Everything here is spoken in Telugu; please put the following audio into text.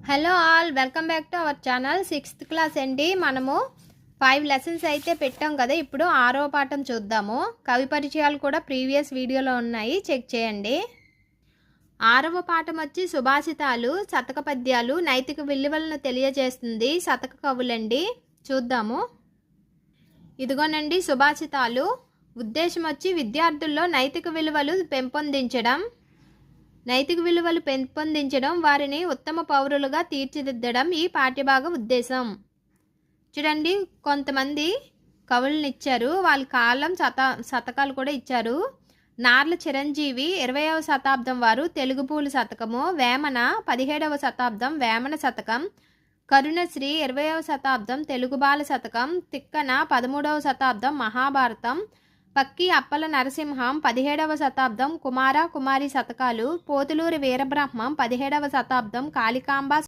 Hello all, welcome back to our channel. 6th class అండి. మనము 5 లెసన్స్ అయితే పెట్టాం కదా. ఇప్పుడు 6వ పాఠం చూద్దాము. కవి పరిచయాలు కూడా ప్రీవియస్ వీడియోలో ఉన్నాయి, చెక్ చేయండి. 6వ పాఠం వచ్చి సుభాషితాలు, శతక పద్యాలు, నైతిక విలువలను తెలియజేస్తుంది శతక కవులండి. చూద్దాము. ఇదిగోనండి సుభాషితాలు. ఉద్దేశం వచ్చి విద్యార్థుల్లో నైతిక విలువలు పెంపొందించడం, వారిని ఉత్తమ పౌరులుగా తీర్చిదిద్దడం ఈ పాఠ్యభాగ ఉద్దేశం. చూడండి, కొంతమంది కవులను ఇచ్చారు, వాళ్ళ కాలం శతకాలు కూడా ఇచ్చారు. నార్ల చిరంజీవి 20వ శతాబ్దం వారు తెలుగు పూలు శతకము, వేమన 17వ శతాబ్దం వేమన శతకం, కరుణశ్రీ 20వ శతాబ్దం తెలుగు బాల శతకం, తిక్కన 13వ శతాబ్దం మహాభారతం, పక్కి అప్పల నరసింహం 17వ శతాబ్దం కుమార కుమారి శతకాలు, పోతులూరి వీరబ్రహ్మం 17వ శతాబ్దం కాళికాంబ